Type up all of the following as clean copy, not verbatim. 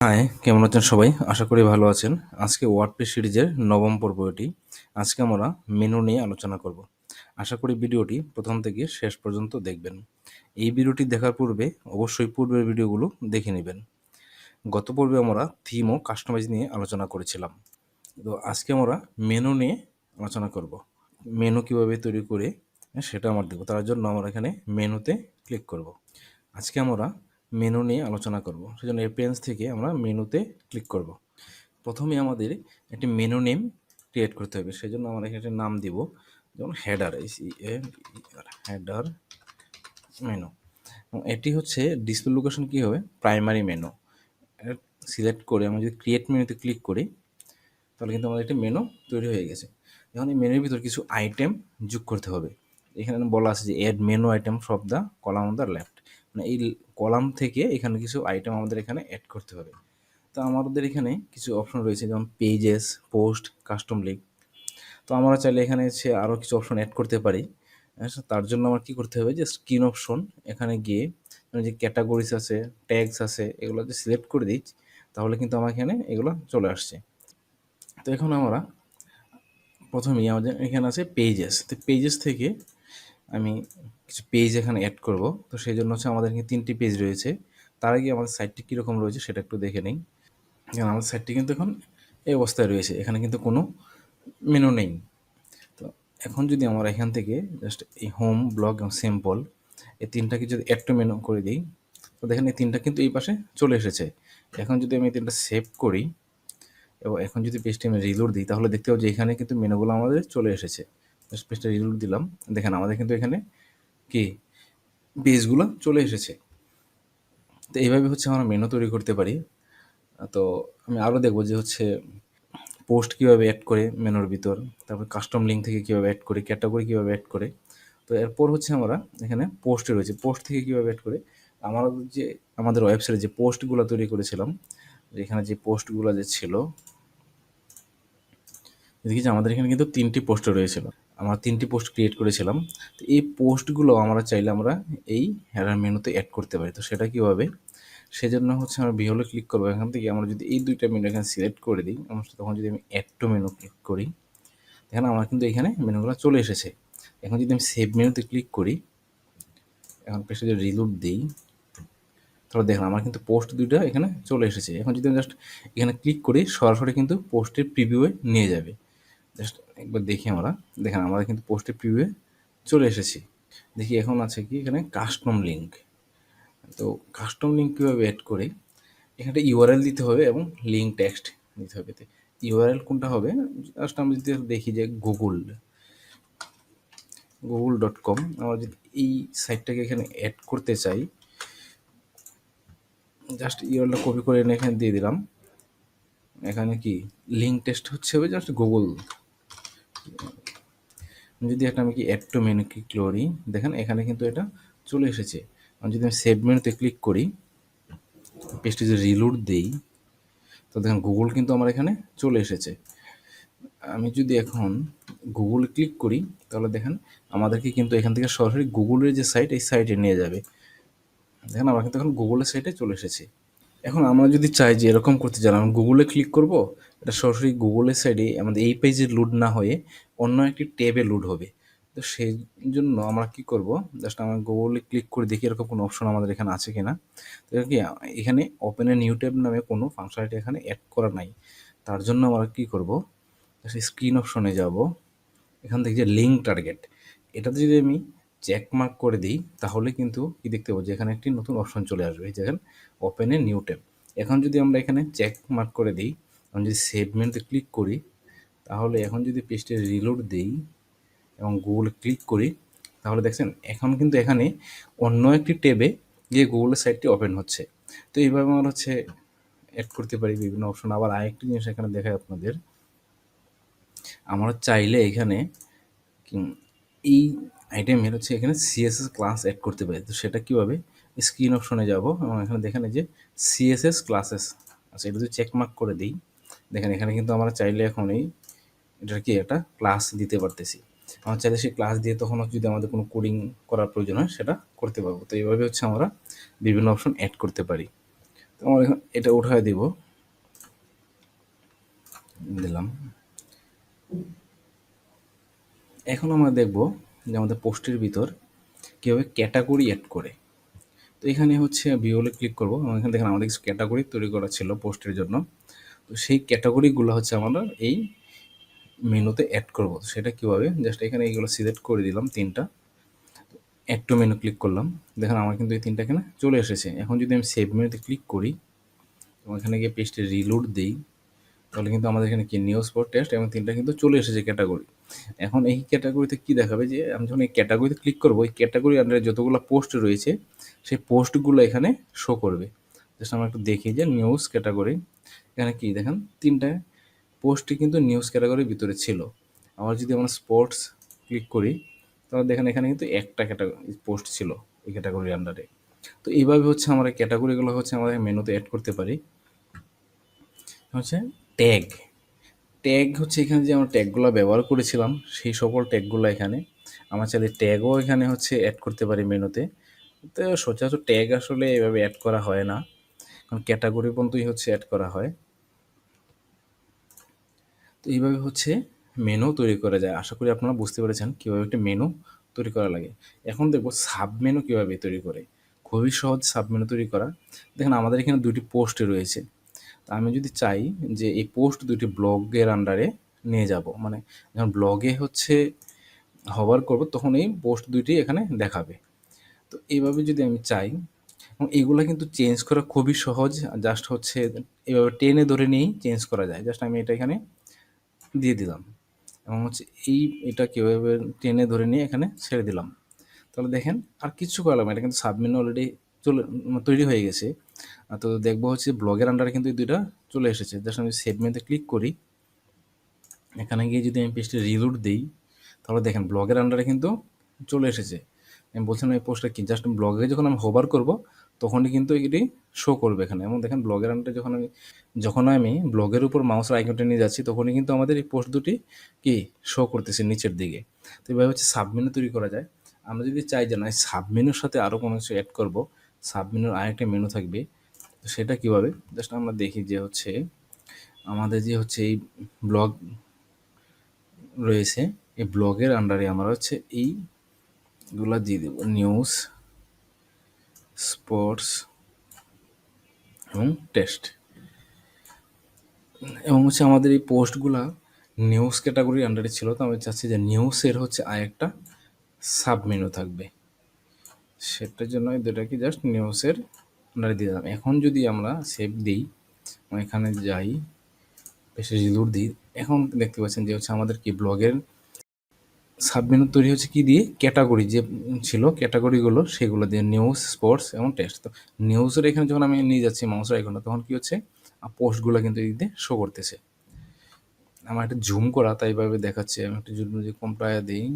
High, কেমন আছেন সবাই? আশা করি ভালো আছেন। আজকে ওয়ার্ডপ্রেস সিরিজের নবম পর্ব এটি। আজকে আমরা মেনু নিয়ে আলোচনা করব। আশা করি ভিডিওটি প্রথম থেকে শেষ পর্যন্ত দেখবেন। এই ভিডিওটি দেখার পূর্বে অবশ্যই পূর্বের ভিডিওগুলো দেখে নেবেন। গত পর্বে আমরা থিম ও কাস্টমাইজ নিয়ে আলোচনা করেছিলাম। তো আজকে আমরা মেনু নিয়ে আলোচনা করব। মেনু কিভাবে তৈরি করে সেটা আমরা দেখব। তার জন্য আমরা এখানে মেনুতে ক্লিক করব। আজকে আমরা মেনু নিয়ে আলোচনা করব। সেজন্য অ্যাপিয়ারেন্স থেকে আমরা মেনুতে ক্লিক করব। প্রথমে আমাদের একটি মেনু নেম ক্রিয়েট করতে হবে। সেজন্য আমরা এখানে একটা নাম দিব, যেমন হেডার, হেডার মেনু। এটি হচ্ছে ডিসপ্লে লোকেশন কী হবে, প্রাইমারি মেনু। সিলেক্ট করে আমরা যদি ক্রিয়েট মেনুতে ক্লিক করি তাহলে কিন্তু আমাদের একটি মেনু তৈরি হয়ে গেছে। এখন এই মেনুর ভিতর কিছু আইটেম যোগ করতে হবে। এখানে বলা আছে যে add menu item from the column on the left, মানে এই কলাম থেকে এখানে কিছু আইটেম আমাদের এখানে অ্যাড করতে হবে। তো আমাদের এখানে কিছু অপশন রয়েছে, যেমন পেজেস, পোস্ট, কাস্টম লিঙ্ক। তো আমরা চাইলে এখানে হচ্ছে আরও কিছু অপশন অ্যাড করতে পারি। তার জন্য আমার কী করতে হবে, যে স্ক্রিন অপশন এখানে গিয়ে যে ক্যাটাগরিজ আছে, ট্যাগস আছে, এগুলো যদি সিলেক্ট করে দিই তাহলে কিন্তু আমার এখানে এগুলো চলে আসছে। তো এখন আমরা প্রথমেই আমাদের এখানে আছে পেজেস। তো পেজেস থেকে আমি কিছু পেজ এখানে অ্যাড করব। তো সেই জন্য হচ্ছে আমাদের এখানে 3টি পেজ রয়েছে। তার আগে আমাদের সাইটটি কীরকম রয়েছে সেটা একটু দেখে নিই। আমাদের সাইটটি কিন্তু এখন এই অবস্থায় রয়েছে, এখানে কিন্তু কোনো মেনু নেই। তো এখন যদি আমরা এখান থেকে জাস্ট এই হোম, ব্লগ এবং সিম্পল এই তিনটাকে যদি অ্যাড টু মেনু করে দিই, তো দেখেন এই তিনটা কিন্তু এই পাশে চলে এসেছে। এখন যদি আমি এই তিনটা সেভ করি এবং এখন যদি পেজটি আমি রিলোড দিই তাহলে দেখতে পাবো যে এখানে কিন্তু মেনুগুলো আমাদের চলে এসেছে। জাস্ট পেজটা রিলোড দিলাম, দেখেন আমাদের কিন্তু এখানে কি পেজগুলো চলে এসেছে। তো এইভাবে হচ্ছে আমরা মেনু তৈরি করতে পারি। তো আমি আরও দেখবো যে হচ্ছে পোস্ট কীভাবে অ্যাড করে মেনুর ভিতর, তারপর কাস্টম লিঙ্ক থেকে কীভাবে অ্যাড করে, ক্যাটাগরি কীভাবে অ্যাড করে। তো এরপর হচ্ছে আমরা এখানে পোস্টে রয়েছে, পোস্ট থেকে কীভাবে অ্যাড করে আমাদের ওয়েবসাইটে যে পোস্টগুলো তৈরি করেছিলাম, এখানে যে পোস্টগুলো যে ছিল, দেখি যে আমাদের এখানে কিন্তু 3টি পোস্ট রয়েছিল। আমরা 3টি পোস্ট ক্রিয়েট করেছিলাম। তো এই পোস্টগুলো আমরা চাইলে আমরা এই হেডার মেনুতে অ্যাড করতে পারি। তো সেটা কীভাবে, সেজন্য হচ্ছে আমরা বিহলে ক্লিক করবো। এখান থেকে আমরা যদি এই দুইটা মেনু এখানে সিলেক্ট করে দিই, তখন যদি আমি অ্যাড টু মেনু ক্লিক করি, দেখেন আমার কিন্তু এখানে মেনুগুলো চলে এসেছে। এখন যদি আমি সেভ মেনুতে ক্লিক করি, এখন পেজটা যদি রিলোড দিই তাহলে দেখেন আমার কিন্তু পোস্ট দুইটা এখানে চলে এসেছে। এখন যদি আমি জাস্ট এখানে ক্লিক করি সরাসরি কিন্তু পোস্টের প্রিভিউয়ে নিয়ে যাবে। জাস্ট একবার দেখি আমরা, দেখেন আমাদের কিন্তু পোস্টের প্রিভিউয়ে চলে এসেছি। দেখি এখন আছে কি এখানে কাস্টম লিঙ্ক। তো কাস্টম লিঙ্ক কীভাবে অ্যাড করে, এখানে ইউআরএল দিতে হবে এবং লিঙ্ক টেক্সট দিতে হবে। ইউআরএল কোনটা হবে, জাস্ট আমরা যদি দেখি যে google.com, আমরা যদি এই সাইটটাকে এখানে অ্যাড করতে চাই, জাস্ট ইউআরএলটা কপি করে এনে এখানে দিয়ে দিলাম। এখানে কি লিঙ্ক টেক্সট হচ্ছে হবে জাস্ট গুগল। যদি একটা আমি কি অ্যাড টু মেনু ক্লিক করি, দেখেন এখানে কিন্তু এটা চলে এসেছে। আমি যদি আমি সেভ মেনুতে ক্লিক করি, পেজটি যদি রিলোড দিই, তো দেখেন গুগল কিন্তু আমার এখানে চলে এসেছে। আমি যদি এখন গুগল ক্লিক করি তাহলে দেখেন আমাদেরকে কিন্তু এখান থেকে সরাসরি গুগলের যে সাইট, এই সাইটে নিয়ে যাবে। দেখেন আমরা কিন্তু এখন গুগলের সাইটে চলে এসেছি। এখন আমরা যদি চাই যে এরকম করতে চাই, আমি গুগলে ক্লিক করব, এটা সরাসরি গুগলের সাইডে আমাদের এই পেজে লোড না হয়ে অন্য একটি ট্যাবে লোড হবে। তো সেই জন্য আমরা কি করব, জাস্ট আমরা গুগলে ক্লিক করে দেখি এরকম কোনো অপশন আমাদের এখানে আছে কিনা। তো কি এখানে ওপেন এ নিউ ট্যাব নামে কোনো ফাংশনালিটি এখানে অ্যাড করা নাই। তার জন্য আমরা কি করব, স্ক্রিন অপশনে যাব, এখান থেকে যে লিঙ্ক টার্গেট, এটাতে যদি আমি চেক মার্ক করে দিই তাহলে কিন্তু কি দেখতে পাবো যে এখানে একটি নতুন অপশন চলে আসবে, দেখেন ওপেন এ নিউ ট্যাব। এখন যদি আমরা এখানে চেক মার্ক করে দিই, আমি যদি সেভ মেনুতে ক্লিক করি, তাহলে এখন যদি পেজটি রিলোড দিই এবং গুগলে ক্লিক করি, তাহলে দেখছেন এখন কিন্তু এখানে অন্য একটি ট্যাবে গিয়ে গুগলের সাইটটি ওপেন হচ্ছে। তো এইভাবে আমরা হচ্ছে অ্যাড করতে পারি বিভিন্ন অপশন। আবার আরেকটি জিনিস এখানে দেখায় আপনাদের, আমরা চাইলে এখানে এই আইটেমের হচ্ছে এখানে সিএসএস ক্লাস অ্যাড করতে পারি। তো সেটা কীভাবে, স্ক্রিন অপশনে যাব এবং এখানে দেখেন যে সিএসএস ক্লাসেস আচ্ছা, এটা যদি চেকমার্ক করে দিই, দেখেন এখানে কিন্তু আমরা চাইলে এখন এটার কি একটা ক্লাস দিতে পারতেছি। আমরা চাইলে সেই ক্লাস দিয়ে তখন যদি আমাদের কোনো কোডিং করার প্রয়োজন হয় সেটা করতে পারবো। তো এইভাবে হচ্ছে আমরা বিভিন্ন অপশন অ্যাড করতে পারি। তো আমার এখন এটা উঠায় দিলাম। এখন আমরা দেখব যে আমাদের পোস্টের ভিতর কীভাবে ক্যাটাগরি অ্যাড করে। তো এখানে হচ্ছে ভিউলে ক্লিক করবো, এখানে দেখেন আমাদের কিছু ক্যাটাগরি তৈরি করা ছিল পোস্টের জন্য। তো সেই ক্যাটাগরিগুলো হচ্ছে আমরা এই মেনুতে অ্যাড করব। সেটা কীভাবে, জাস্ট এখানে এইগুলো সিলেক্ট করে দিলাম 3টা, অ্যাড টু মেনু ক্লিক করলাম। দেখেন আমার কিন্তু এই 3টা এখানে চলে এসেছে। এখন যদি আমি সেভ মেনুতে ক্লিক করি এবং এখানে গিয়ে পেজটি রিলোড দিই, তাহলে কিন্তু আমাদের এখানে কি নিউজ, স্পোর্ট, টেস্ট এবং 3টা কিন্তু চলে এসেছে ক্যাটাগরি। এখন এই ক্যাটাগরিতে কি দেখাবে, যে আমি যখন এই ক্যাটাগরিতে ক্লিক করবো, এই ক্যাটাগরি আন্ডারে যতগুলো পোস্ট রয়েছে সেই পোস্টগুলো এখানে শো করবে। জাস্ট আমরা একটু দেখি যে নিউজ ক্যাটাগরি, এখানে কি দেখেন 3টা পোস্টই কিন্তু নিউজ ক্যাটাগরির ভিতরে ছিল। আবার যদি আমরা স্পোর্টস ক্লিক করি, তাহলে দেখেন এখানে কিন্তু একটা ক্যাটাগরি পোস্ট ছিল এই ক্যাটাগরির আন্ডারে। তো এইভাবে হচ্ছে আমরা ক্যাটাগরিগুলো হচ্ছে আমাদের মেনুতে অ্যাড করতে পারি। হচ্ছে ট্যাগ, ট্যাগ হচ্ছে এখানে যে আমরা ট্যাগগুলো ব্যবহার করেছিলাম সেই সকল ট্যাগগুলো এখানে আমরা চাইলে ট্যাগও এখানে হচ্ছে অ্যাড করতে পারি মেনুতে। তো সচরাচর ট্যাগ আসলে এভাবে অ্যাড করা হয় না, কারণ ক্যাটাগরি পর্যন্তই হচ্ছে অ্যাড করা হয়। তো এইভাবে হচ্ছে মেনু তৈরি করা যায়। আশা করি আপনারা বুঝতে পেরেছেন কীভাবে একটা মেনু তৈরি করা লাগে। এখন দেখবো সাব মেনু কীভাবে তৈরি করে। খুবই সহজ সাব মেনু তৈরি করা। দেখেন আমাদের এখানে 2টি পোস্ট রয়েছে। তা আমি যদি চাই যে এই পোস্ট 2টি ব্লগের আন্ডারে নিয়ে যাব, মানে যখন ব্লগে হচ্ছে হভার করব তখন এই পোস্ট 2টি এখানে দেখাবে। তো এইভাবে যদি আমি চাই, এবং এইগুলা কিন্তু চেঞ্জ করা খুবই সহজ। জাস্ট হচ্ছে এইভাবে টেনে ধরে নিয়েই চেঞ্জ করা যায়। জাস্ট আমি এটা এখানে দিয়ে দিলাম এবং হচ্ছে এটা কীভাবে টেনে ধরে নিয়ে এখানে ছেড়ে দিলাম। তাহলে দেখেন আর কিচ্ছু করলাম, এটা কিন্তু সাবমেনু অলরেডি তৈরি হয়ে গেছে। তো দেখবো হচ্ছে ব্লগের আন্ডারে কিন্তু এই 2টা চলে এসেছে। জাস্ট আমি সেভ মেনুতে ক্লিক করি, এখানে গিয়ে যদি আমি পেজটি রিলোড দিই, তাহলে দেখেন ব্লগের আন্ডারে কিন্তু চলে এসেছে। আমি বলছিলাম এই পোস্টটা কি, জাস্ট ব্লগে যখন আমি হোভার করব তখনই কিন্তু এটি শো করবে এখানে। এবং দেখেন ব্লগের আন্ডারে যখন আমি ব্লগের উপর মাউসের আইকনটা নিয়ে যাচ্ছি তখনই কিন্তু আমাদের এই পোস্ট 2টি কি শো করতেছে নিচের দিকে। তো এইভাবে হচ্ছে সাবমেনু তৈরি করা যায়। আমরা যদি চাই যে না সাবমেনুর সাথে আরও কোনো কিছু অ্যাড করবো, সাবমেনুর আরেকটা মেনু থাকবে, তো সেটা কীভাবে, জাস্ট আমরা দেখি যে হচ্ছে আমাদের যে হচ্ছে এই ব্লগ রয়েছে, এই ব্লগের আন্ডারে আমরা হচ্ছে এইগুলা দিয়ে দেব, নিউজ, স্পোর্টস এবং টেস্ট। এবং হচ্ছে আমাদের এই পোস্টগুলা নিউজ ক্যাটাগরির আন্ডারে ছিল, তো আমি চাচ্ছি যে নিউজের হচ্ছে আরেকটা সাব মেনু থাকবে। সেটার জন্য এই দুটাকে জাস্ট নিউজের আন্ডারে দিয়ে দিলাম। এখন যদি আমরা সেভ দিই, এখানে যাই, বেশি রিলোড দিই, এখন দেখতে পাচ্ছেন যে হচ্ছে আমাদের কি ব্লগের সাবমেনু তৈরি হচ্ছে কি দিয়ে, ক্যাটাগরি যে ছিল ক্যাটাগরিগুলো সেগুলো দিয়ে, নিউজ, স্পোর্টস এবং টেস্ট। তো নিউজের এখানে যখন আমি নিয়ে যাচ্ছি মাউসের আইকনটা, তখন কি হচ্ছে পোস্টগুলো কিন্তু এই দিয়ে শো করতেছে। আমার একটা জুম করা তাই এইভাবে দেখাচ্ছে। আমি একটা জুম যদি কম্পায়ার দিই,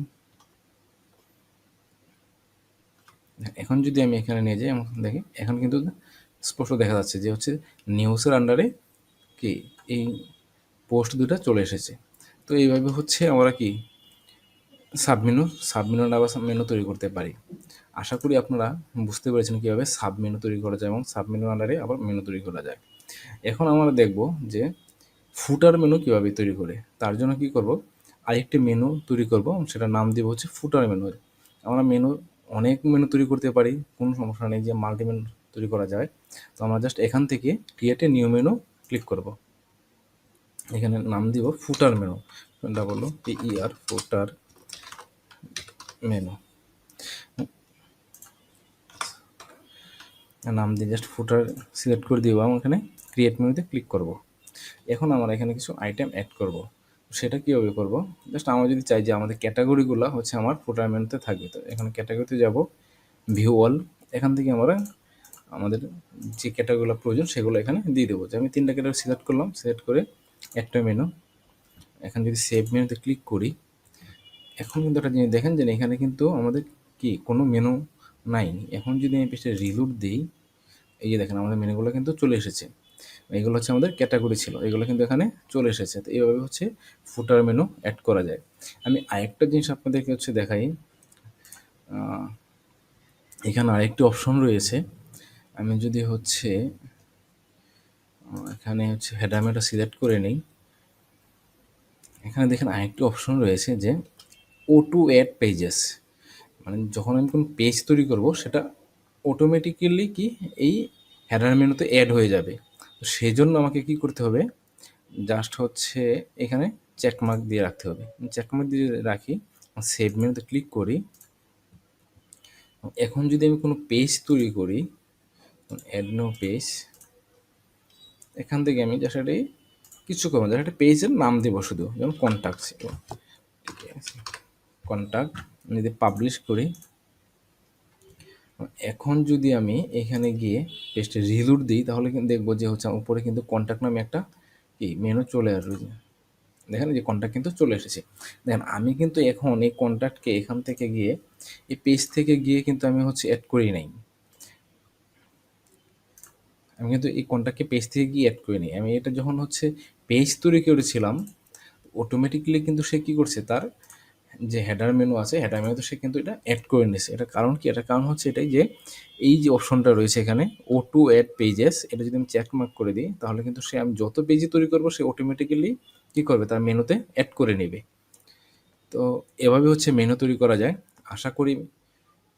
এখন যদি আমি এখানে নিয়ে যাই দেখি, এখন কিন্তু স্পষ্ট দেখা যাচ্ছে যে হচ্ছে নিউজের আন্ডারে কি এই পোস্ট 2টা চলে এসেছে। তো এইভাবে হচ্ছে আমরা কি সাবমেনুর আবার মেনু তৈরি করতে পারি। আশা করি আপনারা বুঝতে পেরেছেন কীভাবে সাবমেনু তৈরি করা যায় এবং সাবমেনুর আন্ডারে আবার মেনু তৈরি করা যায়। এখন আমরা দেখব যে ফুটার মেনু কীভাবে তৈরি করে। তার জন্য কি করব, আরেকটি মেনু তৈরি করব, সেটার নাম দেব হচ্ছে ফুটার মেনু। আমরা অনেক মেনু তৈরি করতে পারি, কোনো সমস্যা নেই যে মাল্টি মেনু তৈরি করা যায়। তো আমরা জাস্ট এখান থেকে create a new menu click করব, এখানে নাম দিব ফুটার মেনু, PER ফুটার মেনু নাম দিয়ে জাস্ট ফুটার সিলেক্ট করে দিব এবং এখানে ক্রিয়েট মেনুতে ক্লিক করব। এখন আমরা এখানে কিছু আইটেম অ্যাড করব। সেটা কীভাবে করব, জাস্ট আমরা যদি চাই যে আমাদের ক্যাটাগরিগুলো হচ্ছে আমার ফুটার মেনুতে থাকবে, তো এখানে ক্যাটাগরিতে যাব, ভিউ অল, এখান থেকে আমরা আমাদের যে ক্যাটাগরিগুলো প্রয়োজন সেগুলো এখানে দিয়ে দেবো। যে আমি 3টা ক্যাটাগরি সিলেক্ট করলাম, সিলেক্ট করে একটা মেনু, এখন যদি সেভ মেনুতে ক্লিক করি, এখন কিন্তু একটা জিনিস দেখেন যে এখানে কিন্তু আমাদের কি কোনো মেনু নাই। এখন যদি আমি পেজটা রিলোড দিই, এই যে দেখেন আমাদের মেনুগুলো কিন্তু চলে এসেছে। এগুলো হচ্ছে আমাদের ক্যাটাগরি ছিল, এগুলো কিন্তু এখানে চলে এসেছে। তো এইভাবে হচ্ছে ফুটার মেনু অ্যাড করা যায়। আমি আরেকটা জিনিস আপনাদেরকে হচ্ছে দেখাই, এখানে আরেকটি অপশন রয়েছে। আমি যদি হচ্ছে এখানে হচ্ছে হেডার মেনুটা সিলেক্ট করে নিই। এখানে দেখেন আরেকটি অপশন রয়েছে যে ও টু অ্যাড পেজেস, মানে যখন আমি কোনো পেজ তৈরি করব সেটা অটোমেটিক্যালি কি এই হেডার মেনুতে অ্যাড হয়ে যাবে। তো সেই জন্য আমাকে কি করতে হবে, জাস্ট হচ্ছে এখানে চেকমার্ক দিয়ে রাখতে হবে। চেকমার্ক দিয়ে রাখি, সেভ মেনুতে ক্লিক করি। এখন যদি আমি কোনো পেজ তৈরি করি, অ্যাড নো পেজ, এখান থেকে আমি জাস্ট এটাই কিছু করবো, জাস্ট একটা পেজের নাম দেবো শুধু, যেমন কন্ট্যাক্ট কন্ট্যাক্ট যদি পাবলিশ করি। এখন যদি আমি এখানে গিয়ে পেজটা রিলোড দিই তাহলে কিন্তু দেখবো যে হচ্ছে উপরে কিন্তু কন্ট্যাক্ট নামে একটা কি মেনু চলে আসবে। দেখেন যে কন্ট্যাক্ট কিন্তু চলে এসেছে। দেখেন আমি কিন্তু এখন এই কন্ট্যাক্টকে এখান থেকে গিয়ে এই পেজ থেকে গিয়ে কিন্তু আমি হচ্ছে অ্যাড করি নাই। আমি কিন্তু এই কন্ট্যাক্টকে পেজ থেকে গিয়ে অ্যাড করি নি। আমি এটা যখন হচ্ছে পেজ তৈরি করেছিলাম অটোমেটিক্যালি কিন্তু সে কী করছে, তার যে হেডার মেনু আছে হেডার মেনুতে সে কিন্তু এটা অ্যাড করে নিয়েছে। এটার কারণ কি? এটার কারণ হচ্ছে এটাই যে এই যে অপশনটা রয়েছে এখানে ও টু অ্যাড পেজেস, এটা যদি আমি চেক মার্ক করে দিই তাহলে কিন্তু সে আমি যত পেজই তৈরি করবো সে অটোমেটিক্যালি কী করবে, তার মেনুতে অ্যাড করে নেবে। তো এভাবে হচ্ছে মেনু তৈরি করা যায়। আশা করি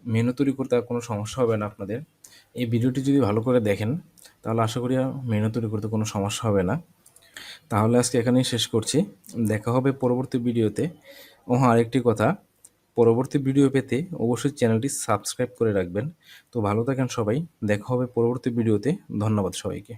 মেনু তৈরি করতে আর কোনো সমস্যা হবে না আপনাদের। এই ভিডিওটি যদি ভালো করে দেখেন তাহলে আশা করি আর মেনু তৈরি করতে কোনো সমস্যা হবে না। তাহলে আজকে এখানেই শেষ করছি। দেখা হবে পরবর্তী ভিডিওতে। ও হ্যাঁ, আরেকটি কথা, পরবর্তী ভিডিও পেতে অবশ্যই চ্যানেলটি সাবস্ক্রাইব করে রাখবেন। তো ভালো থাকেন সবাই, দেখা হবে পরবর্তী ভিডিওতে। ধন্যবাদ সবাইকে।